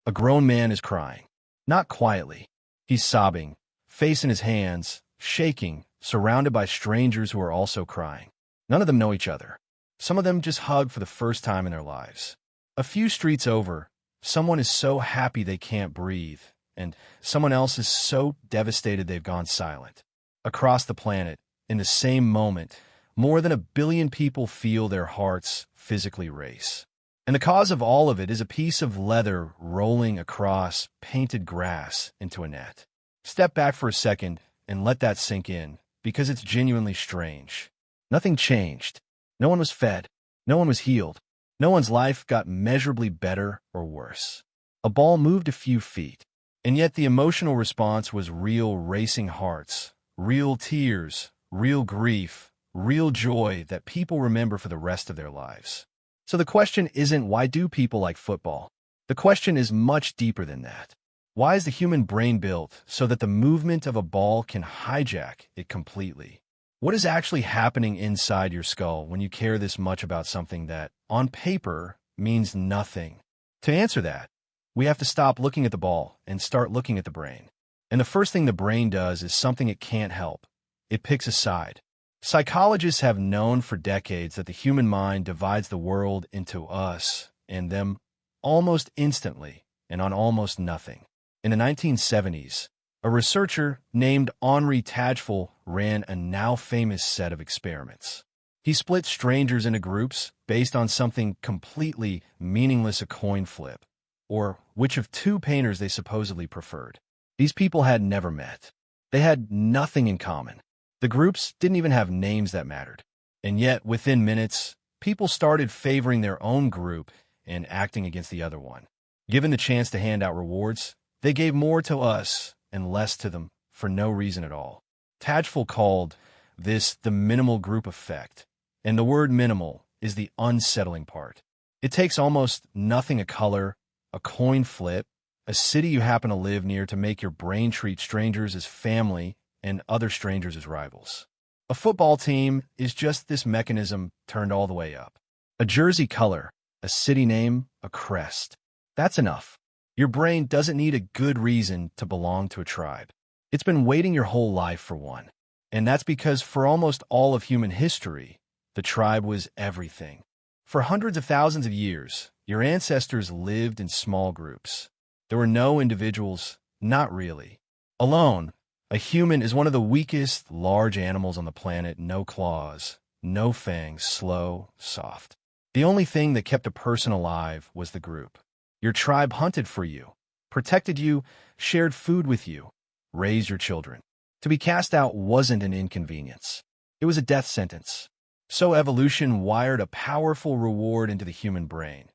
A grown man is crying. Not quietly. He's sobbing, face in his hands, shaking, surrounded by strangers who are also crying. None of them know each other. Some of them just hug for the first time in their lives. A few streets over, someone is so happy they can't breathe, and someone else is so devastated they've gone silent. Across the planet, in the same moment, more than 1 billion people feel their hearts physically race. And the cause of all of it is a piece of leather rolling across painted grass into a net. Step back for a second and let that sink in, because it's genuinely strange. Nothing changed. No one was fed. No one was healed. No one's life got measurably better or worse. A ball moved a few feet, and yet the emotional response was real racing hearts, real tears, real grief, real joy that people remember for the rest of their lives. So the question isn't why do people like football? The question is much deeper than that. Why is the human brain built so that the movement of a ball can hijack it completely? What is actually happening inside your skull when you care this much about something that, on paper, means nothing? To answer that, we have to stop looking at the ball and start looking at the brain. And the first thing the brain does is something it can't help. It picks a side. Psychologists have known for decades that the human mind divides the world into us and them almost instantly and on almost nothing. In the 1970s, a researcher named Henri Tajfel ran a now-famous set of experiments. He split strangers into groups based on something completely meaningless, a coin flip, or which of two painters they supposedly preferred. These people had never met. They had nothing in common. The groups didn't even have names that mattered. And yet, within minutes, people started favoring their own group and acting against the other one. Given the chance to hand out rewards, they gave more to us and less to them for no reason at all. Tajfel called this the minimal group effect, and the word minimal is the unsettling part. It takes almost nothing, a color, a coin flip, a city you happen to live near, to make your brain treat strangers as family and other strangers as rivals. A football team is just this mechanism turned all the way up. A jersey color, a city name, a crest. That's enough. Your brain doesn't need a good reason to belong to a tribe. It's been waiting your whole life for one. And that's because for almost all of human history, the tribe was everything. For hundreds of thousands of years, your ancestors lived in small groups. There were no individuals, not really. Alone, a human is one of the weakest large animals on the planet. No claws, no fangs, slow, soft. The only thing that kept a person alive was the group. Your tribe hunted for you, protected you, shared food with you, raised your children. To be cast out wasn't an inconvenience. It was a death sentence. So evolution wired a powerful reward into the human brain.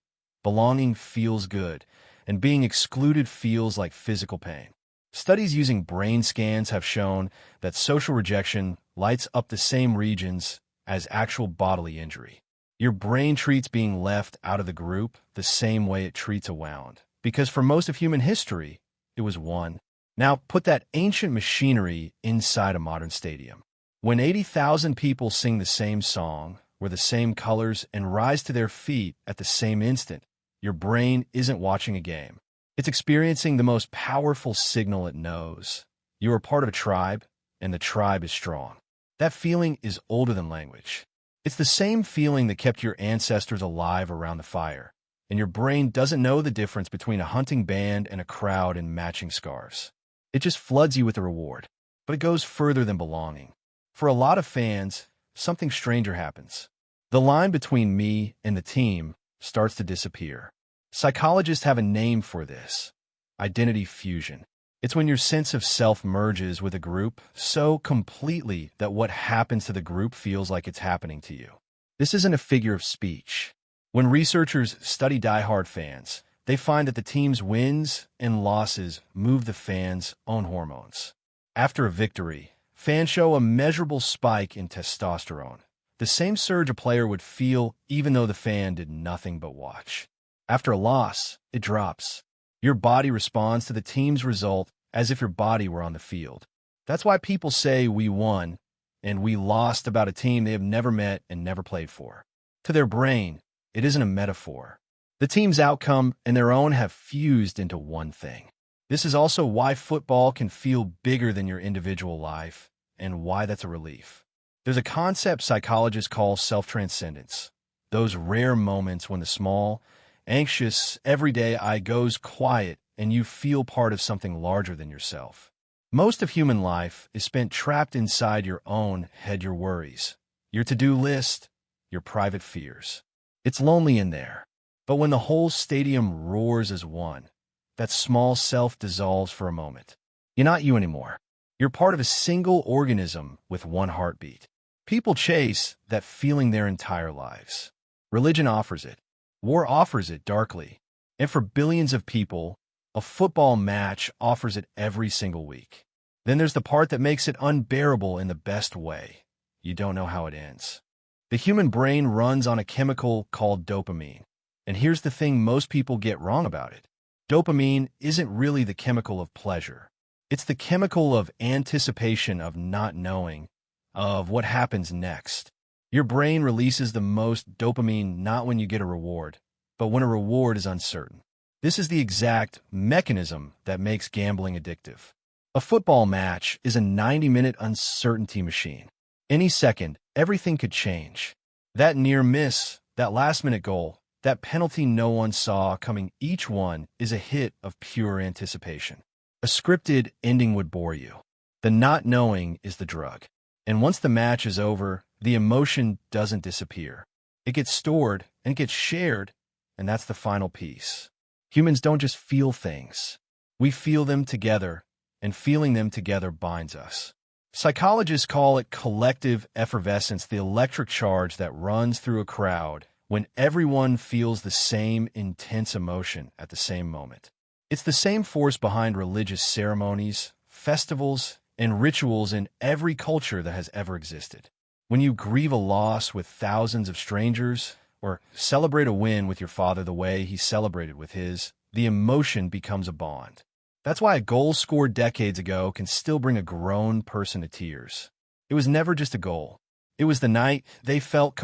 Belonging feels good, and being excluded feels like physical pain. Studies using brain scans have shown that social rejection lights up the same regions as actual bodily injury. Your brain treats being left out of the group the same way it treats a wound, because for most of human history, it was one. Now put that ancient machinery inside a modern stadium. When 80,000 people sing the same song, wear the same colors, and rise to their feet at the same instant, your brain isn't watching a game. It's experiencing the most powerful signal it knows. You are part of a tribe, and the tribe is strong. That feeling is older than language. It's the same feeling that kept your ancestors alive around the fire, and your brain doesn't know the difference between a hunting band and a crowd in matching scarves. It just floods you with a reward, but it goes further than belonging. For a lot of fans, something stranger happens. The line between me and the team starts to disappear. Psychologists have a name for this: identity fusion. It's when your sense of self merges with a group so completely that what happens to the group feels like it's happening to you. This isn't a figure of speech. When researchers study diehard fans, they find that the team's wins and losses move the fans' own hormones. After a victory, fans show a measurable spike in testosterone, the same surge a player would feel even though the fan did nothing but watch. After a loss, it drops. Your body responds to the team's result as if your body were on the field. That's why people say we won and we lost about a team they have never met and never played for. To their brain, it isn't a metaphor. The team's outcome and their own have fused into one thing. This is also why football can feel bigger than your individual life, and why that's a relief. There's a concept psychologists call self-transcendence. Those rare moments when the small, anxious, everyday I goes quiet and you feel part of something larger than yourself. Most of human life is spent trapped inside your own head, your worries, your to-do list, your private fears. It's lonely in there. But when the whole stadium roars as one, that small self dissolves for a moment. You're not you anymore. You're part of a single organism with one heartbeat. People chase that feeling their entire lives. Religion offers it. War offers it darkly. And for billions of people, a football match offers it every single week. Then there's the part that makes it unbearable in the best way. You don't know how it ends. The human brain runs on a chemical called dopamine. And here's the thing most people get wrong about it. Dopamine isn't really the chemical of pleasure. It's the chemical of anticipation, of not knowing, of what happens next. Your brain releases the most dopamine not when you get a reward, but when a reward is uncertain. This is the exact mechanism that makes gambling addictive. A football match is a 90-minute uncertainty machine. Any second, everything could change. That near miss, that last-minute goal, that penalty no one saw coming, each one is a hit of pure anticipation. A scripted ending would bore you. The not knowing is the drug. And once the match is over, the emotion doesn't disappear. It gets stored and gets shared, and that's the final piece. Humans don't just feel things. We feel them together, and feeling them together binds us. Psychologists call it collective effervescence, the electric charge that runs through a crowd when everyone feels the same intense emotion at the same moment. It's the same force behind religious ceremonies, festivals, and rituals in every culture that has ever existed. When you grieve a loss with thousands of strangers, or celebrate a win with your father the way he celebrated with his, the emotion becomes a bond. That's why a goal scored decades ago can still bring a grown person to tears. It was never just a goal. It was the night they felt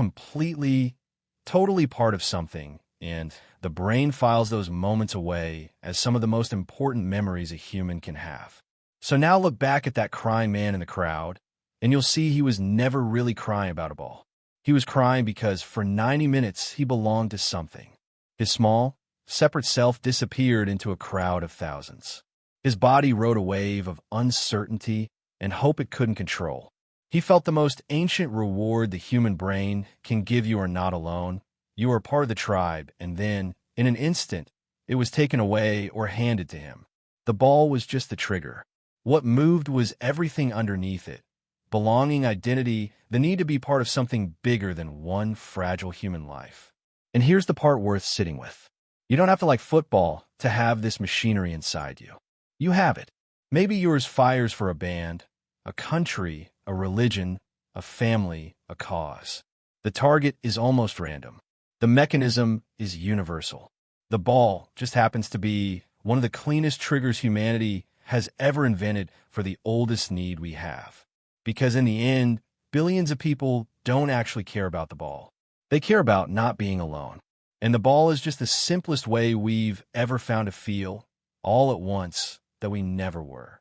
totally part of something, and the brain files those moments away as some of the most important memories a human can have. So now look back at that crying man in the crowd, and you'll see he was never really crying about a ball. He was crying because for 90 minutes he belonged to something. His small, separate self disappeared into a crowd of thousands. His body rode a wave of uncertainty and hope it couldn't control. He felt the most ancient reward the human brain can give: you are not alone. You are part of the tribe, and then, in an instant, it was taken away or handed to him. The ball was just the trigger. What moved was everything underneath it: belonging, identity, the need to be part of something bigger than one fragile human life. And here's the part worth sitting with. You don't have to like football to have this machinery inside you. You have it. Maybe yours fires for a band, a country, a religion, a family, a cause. The target is almost random. The mechanism is universal. The ball just happens to be one of the cleanest triggers humanity has ever invented for the oldest need we have. Because in the end, billions of people don't actually care about the ball. They care about not being alone. And the ball is just the simplest way we've ever found to feel, all at once, that we never were.